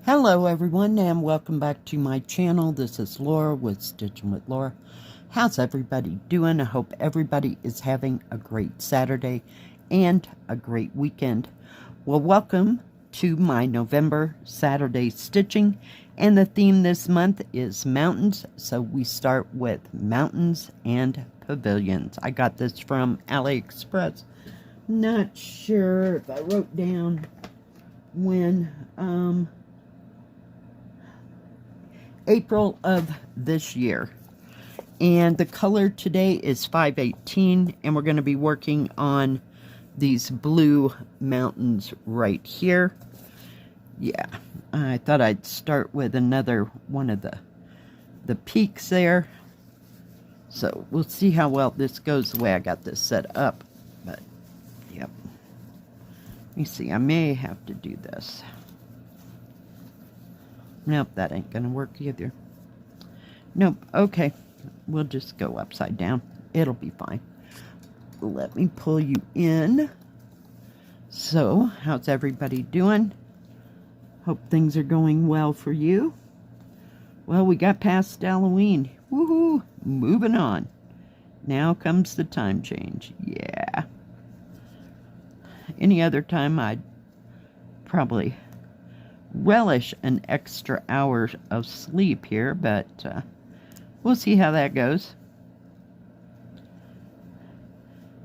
Hello everyone and welcome back to my channel. This is Laura with Stitching with Laura. How's everybody doing? I hope everybody is having a great Saturday and a great weekend. Well, welcome to my November Saturday stitching, and the theme this month is mountains. So we start with mountains and pavilions. I got this from AliExpress. Not sure if I wrote down when, April of this year. And the color today is 518, and we're going to be working on these blue mountains right here. Yeah, I thought I'd start with another one of the peaks there. So we'll see how well this goes the way I got this set up. But, yep. Let me see, I may have to do this. Nope, that ain't gonna work either. Nope, okay. We'll just go upside down. It'll be fine. Let me pull you in. So, how's everybody doing? Hope things are going well for you. Well, we got past Halloween. Woohoo! Moving on. Now comes the time change. Yeah. Any other time I'd probably relish an extra hour of sleep here, but we'll see how that goes.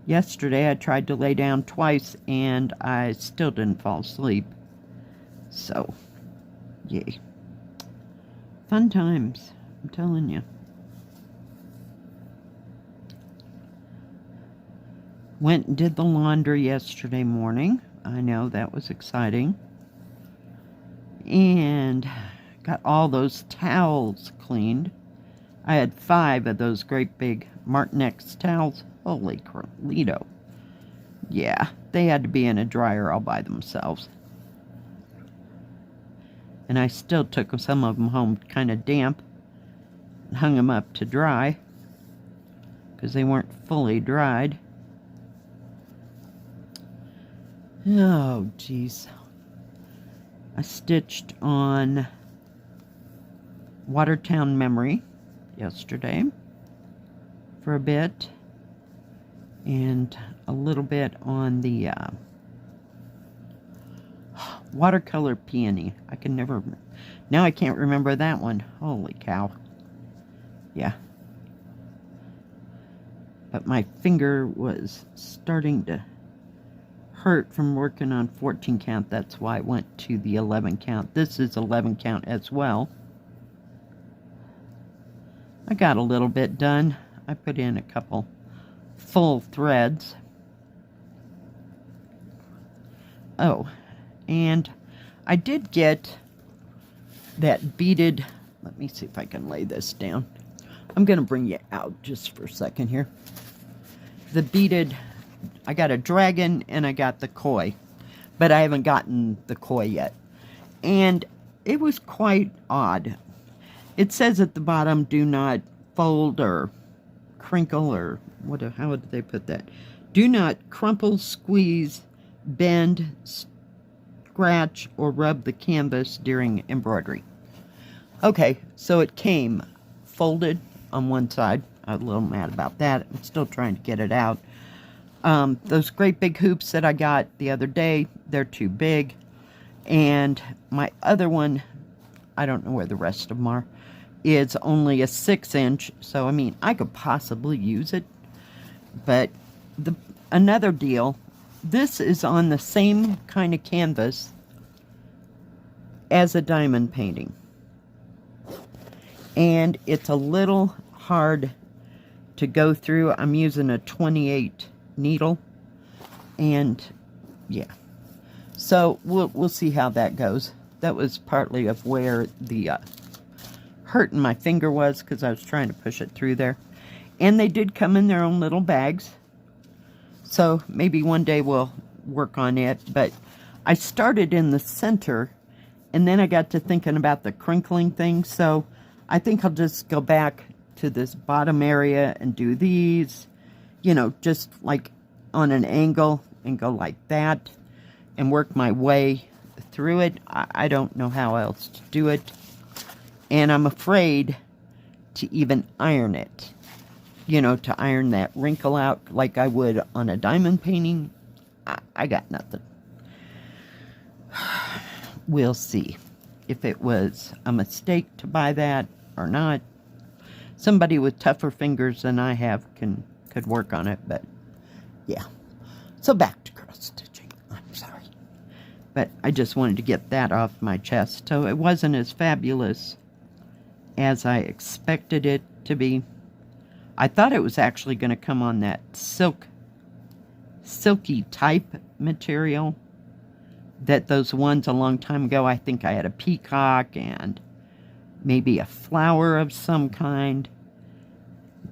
Yesterday I tried to lay down twice and I still didn't fall asleep. So, yay. Fun times, I'm telling you. Went and did the laundry yesterday morning. I know, that was exciting. And got all those towels cleaned. I had 5 of those great big Martinex towels. Holy Carlito. Yeah, they had to be in a dryer all by themselves. And I still took some of them home kind of damp and hung them up to dry because they weren't fully dried. Oh, geez. I stitched on Watertown Memory yesterday for a bit, and a little bit on the Watercolor Peony. I can never, now I can't remember that one. Holy cow. Yeah. But my finger was starting to hurt from working on 14 count. That's why I went to the 11 count. This is 11 count as well. I got a little bit done. I put in a couple full threads. Oh, and I did get that beaded, let me see if I can lay this down. I'm going to bring you out just for a second here. The beaded, I got a dragon and I got the koi, but I haven't gotten the koi yet. And it was quite odd. It says at the bottom, do not fold or crinkle, or what? How would they put that? Do not crumple, squeeze, bend, scratch, or rub the canvas during embroidery. Okay, so it came folded on one side. I was a little mad about that. I'm still trying to get it out. Those great big hoops that I got the other day, they're too big. And my other one, I don't know where the rest of them are, is only a 6-inch. So, I mean, I could possibly use it. But another deal, this is on the same kind of canvas as a diamond painting. And it's a little hard to go through. I'm using a 28 needle, and yeah, so we'll see how that goes. That was partly of where the hurt in my finger was, because I was trying to push it through there. And they did come in their own little bags, so maybe one day we'll work on it. But I started in the center, and then I got to thinking about the crinkling thing, so I think I'll just go back to this bottom area and do these, you know, just like on an angle, and go like that and work my way through it. I don't know how else to do it. And I'm afraid to even iron it. You know, to iron that wrinkle out like I would on a diamond painting. I got nothing. We'll see if it was a mistake to buy that or not. Somebody with tougher fingers than I have could work on it, but yeah. So back to cross stitching. I'm sorry. But I just wanted to get that off my chest. So it wasn't as fabulous as I expected it to be. I thought it was actually going to come on that silky type material. That those ones a long time ago, I think I had a peacock and maybe a flower of some kind.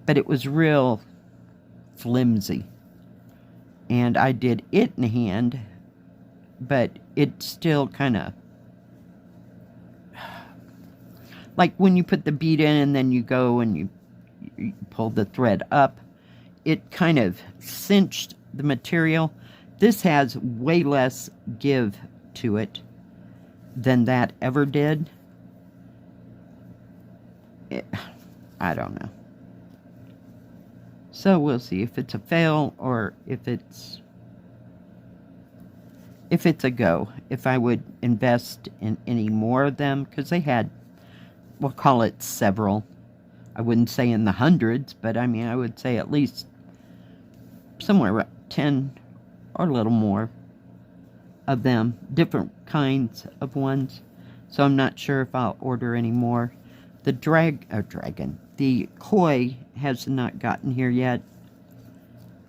But it was real flimsy. And I did it in hand, but it still kind of, like when you put the bead in and then you go and you pull the thread up, it kind of cinched the material. This has way less give to it than that ever did. I don't know. So we'll see if it's a fail or if it's a go. If I would invest in any more of them, because they had, we'll call it several. I wouldn't say in the hundreds, but I mean, I would say at least somewhere around 10 or a little more of them, different kinds of ones. So I'm not sure if I'll order any more. The the koi has not gotten here yet,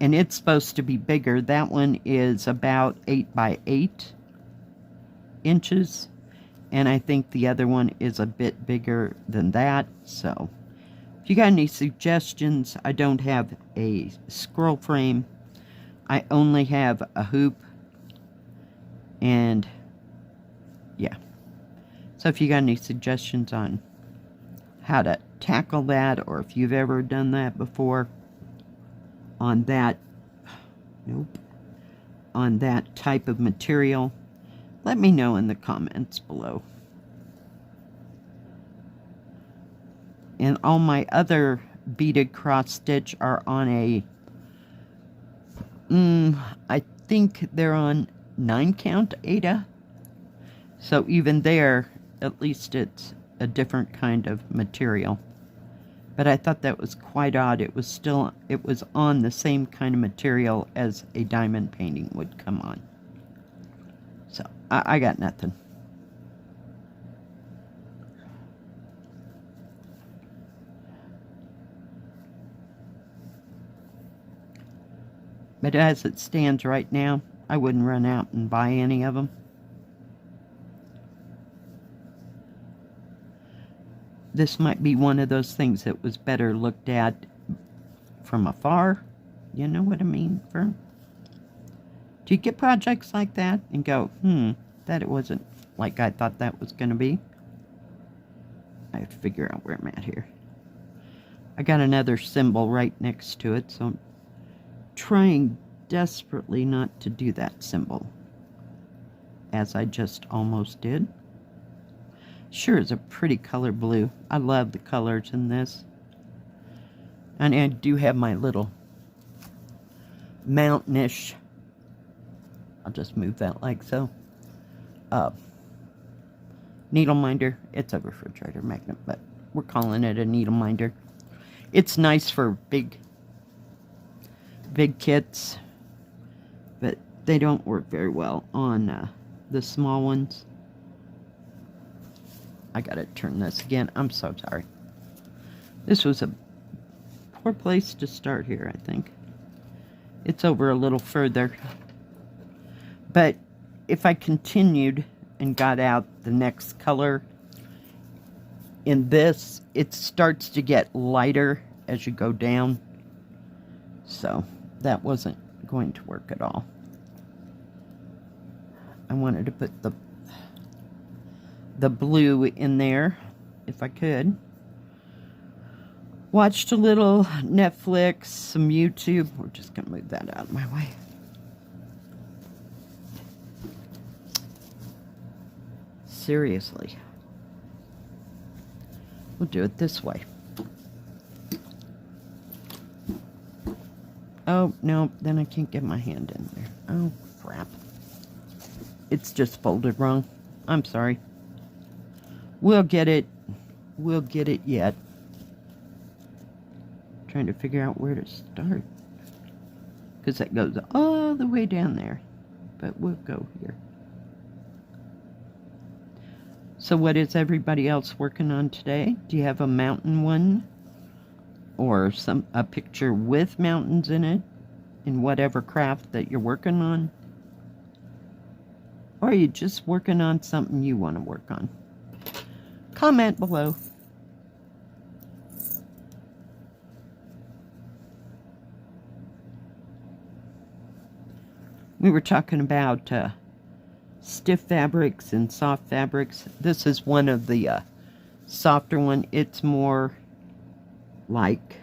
and it's supposed to be bigger. That one is about 8 by 8 inches, and I think the other one is a bit bigger than that. So if you got any suggestions, I don't have a scroll frame. I only have a hoop, and yeah. So if you got any suggestions on how to tackle that, or if you've ever done that before on that, on that type of material, let me know in the comments below. And all my other beaded cross stitch are on a I think they're on 9 count Ada. So even there, at least it's a different kind of material. But I thought that was quite odd. It was on the same kind of material as a diamond painting would come on. So I got nothing. But as it stands right now, I wouldn't run out and buy any of them. This might be one of those things that was better looked at from afar. You know what I mean, Fern? Do you get projects like that and go, that it wasn't like I thought that was going to be? I have to figure out where I'm at here. I got another symbol right next to it, so I'm trying desperately not to do that symbol, as I just almost did. Sure is a pretty color blue. I love the colors in this. And I do have my little mountainish, I'll just move that like so, needle minder. It's a refrigerator magnet, but we're calling it a needle minder. It's nice for big kits, but they don't work very well on the small ones. I gotta turn this again. I'm so sorry. This was a poor place to start here, I think. It's over a little further. But if I continued and got out the next color in this, it starts to get lighter as you go down. So that wasn't going to work at all. I wanted to put the blue in there if I could. Watched a little Netflix, some YouTube. We're just gonna move that out of my way. seriously. We'll do it this way. Oh, no, then I can't get my hand in there. Oh, crap. It's just folded wrong. I'm sorry. We'll get it. We'll get it yet. Trying to figure out where to start. Because that goes all the way down there. But we'll go here. So what is everybody else working on today? Do you have a mountain one? Or a picture with mountains in it? In whatever craft that you're working on? Or are you just working on something you want to work on? Comment below. We were talking about stiff fabrics and soft fabrics. This is one of the softer one. It's more like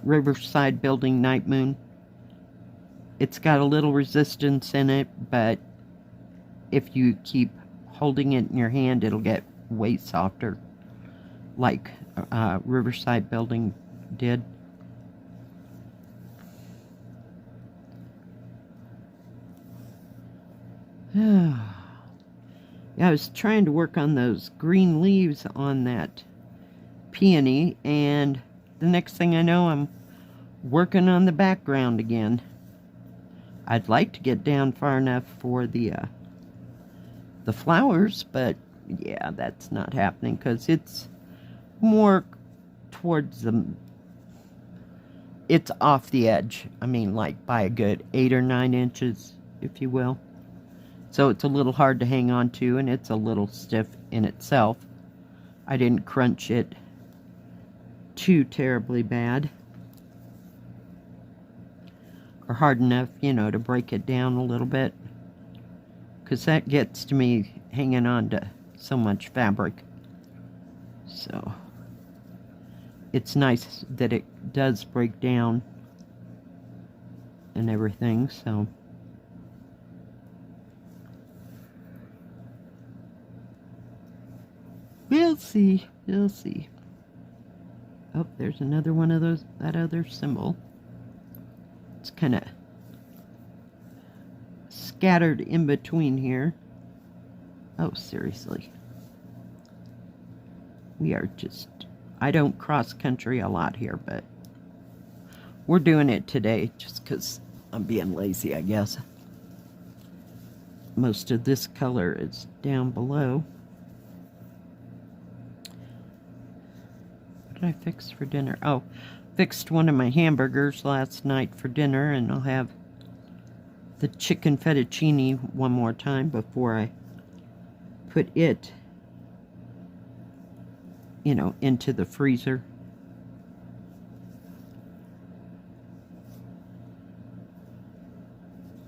Riverside Building Night Moon. It's got a little resistance in it, but if you keep holding it in your hand, it'll get way softer, like Riverside Building did. Yeah, I was trying to work on those green leaves on that peony, and the next thing I know, I'm working on the background again. I'd like to get down far enough for the flowers, but yeah, that's not happening because it's more towards it's off the edge. I mean, like by a good 8 or 9 inches, if you will. So it's a little hard to hang on to, and it's a little stiff in itself. I didn't crunch it too terribly bad. Or hard enough, you know, to break it down a little bit. Because that gets to me hanging on to so much fabric. So it's nice that it does break down and everything, so. We'll see. We'll see. Oh, there's another one of those, that other symbol. It's kind of scattered in between here. Oh, seriously. We are just, I don't cross country a lot here, but we're doing it today just because I'm being lazy, I guess. Most of this color is down below. What did I fix for dinner? Oh, fixed one of my hamburgers last night for dinner, and I'll have the chicken fettuccine one more time before I put it, you know, into the freezer.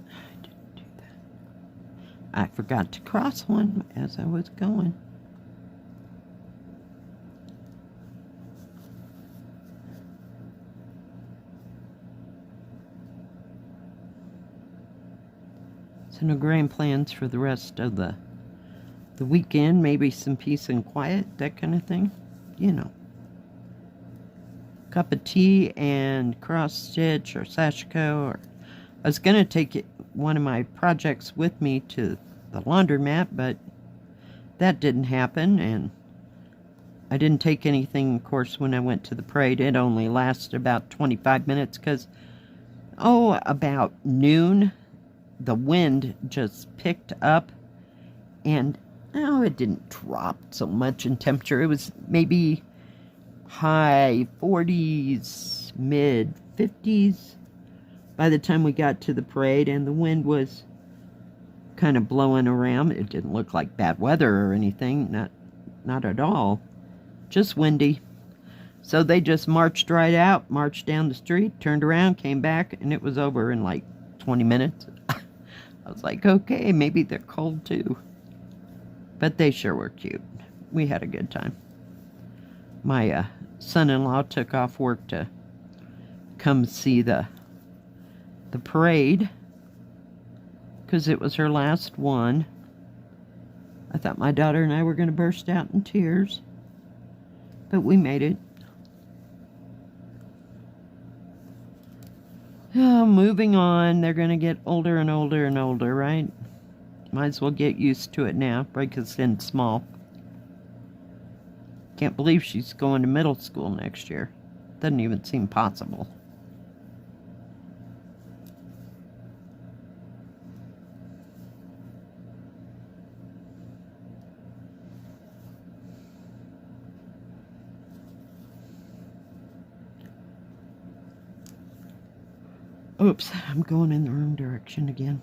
I didn't do that. I forgot to cross one as I was going. So no grand plans for the rest of the weekend. Maybe some peace and quiet, that kind of thing. You know. Cup of tea and cross stitch or sashiko. Or I was going to take one of my projects with me to the laundromat, but that didn't happen. And I didn't take anything, of course, when I went to the parade. It only lasted about 25 minutes because, about noon, the wind just picked up, and it didn't drop so much in temperature. It was maybe high 40s, mid 50s by the time we got to the parade, and the wind was kind of blowing around. It didn't look like bad weather or anything, not at all, just windy. So they just marched right out, marched down the street, turned around, came back, and it was over in like 20 minutes. I was like, okay, maybe they're cold too. But they sure were cute. We had a good time. My son-in-law took off work to come see the parade because it was her last one. I thought my daughter and I were going to burst out in tears, but we made it. Oh, moving on. They're going to get older and older and older, right? Might as well get used to it now. Break us in small. Can't believe she's going to middle school next year. Doesn't even seem possible. Oops, I'm going in the wrong direction again.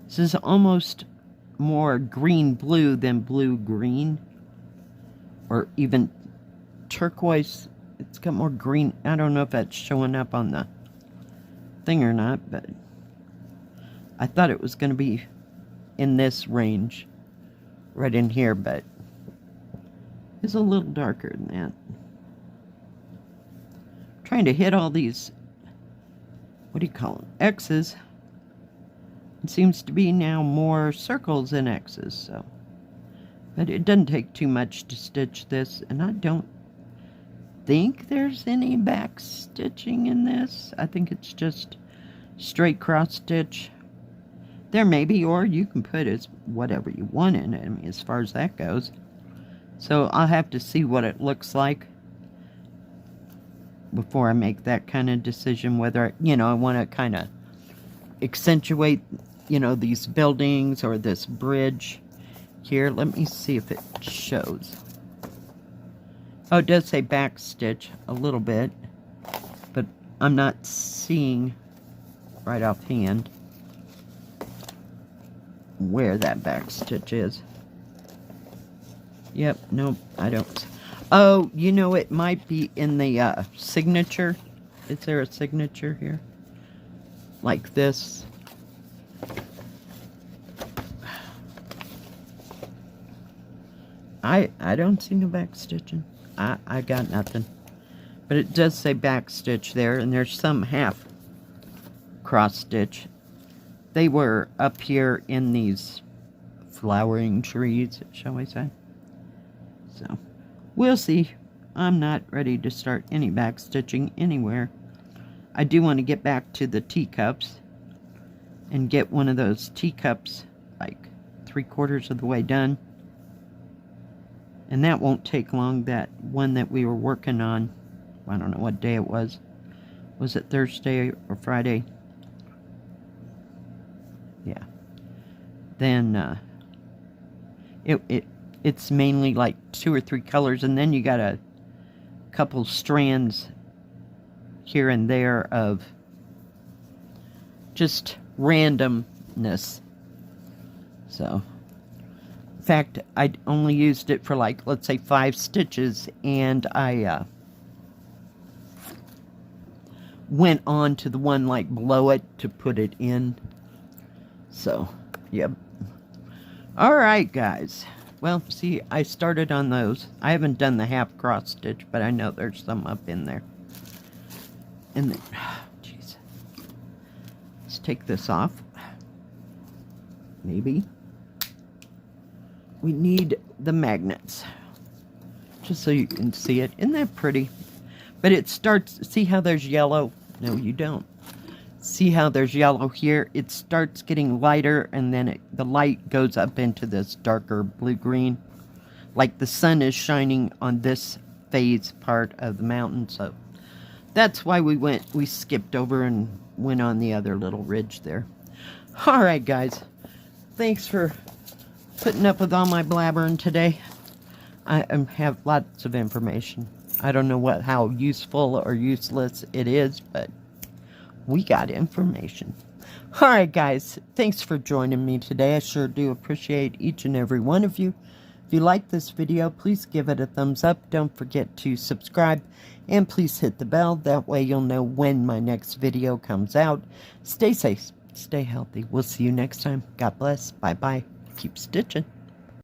This is almost more green-blue than blue-green. Or even turquoise. It's got more green. I don't know if that's showing up on the thing or not, but I thought it was going to be in this range. Right in here, but it's a little darker than that. Trying to hit all these, what do you call them, X's. It seems to be now more circles than X's, so. But it doesn't take too much to stitch this, and I don't think there's any back stitching in this. I think it's just straight cross stitch. There may be, or you can put as whatever you want in it, I mean, as far as that goes. So I'll have to see what it looks like before I make that kind of decision, whether, you know, I want to kind of accentuate, you know, these buildings or this bridge here. Let me see if it shows. Oh, it does say back stitch a little bit, but I'm not seeing right offhand where that back stitch is. Yep, nope, I don't. Oh, you know, it might be in the signature. Is there a signature here? Like this. I don't see no back stitching. I got nothing. But it does say back stitch there, and there's some half cross stitch. They were up here in these flowering trees, shall we say. So, we'll see. I'm not ready to start any back stitching anywhere. I do want to get back to the teacups and get one of those teacups like 3/4 of the way done. And that won't take long. That one that we were working on, I don't know what day it was. Was it Thursday or Friday? Yeah. Then it's mainly like 2 or 3 colors, and then you got a couple strands here and there of just randomness. So, in fact, I only used it for like, let's say 5 stitches, and I went on to the one like below it to put it in. So, yep. Alright, guys. Well, see, I started on those. I haven't done the half cross stitch, but I know there's some up in there. And then, jeez. Let's take this off. Maybe. We need the magnets. Just so you can see it. Isn't that pretty? But it starts, see how there's yellow? No, you don't. See how there's yellow here? It starts getting lighter, and then the light goes up into this darker blue-green. Like the sun is shining on this phase part of the mountain, so that's why we skipped over and went on the other little ridge there. Alright, guys. Thanks for putting up with all my blabbering today. I have lots of information. I don't know how useful or useless it is, but we got information. Alright, guys. Thanks for joining me today. I sure do appreciate each and every one of you. If you like this video, please give it a thumbs up. Don't forget to subscribe. And please hit the bell. That way you'll know when my next video comes out. Stay safe. Stay healthy. We'll see you next time. God bless. Bye-bye. Keep stitching.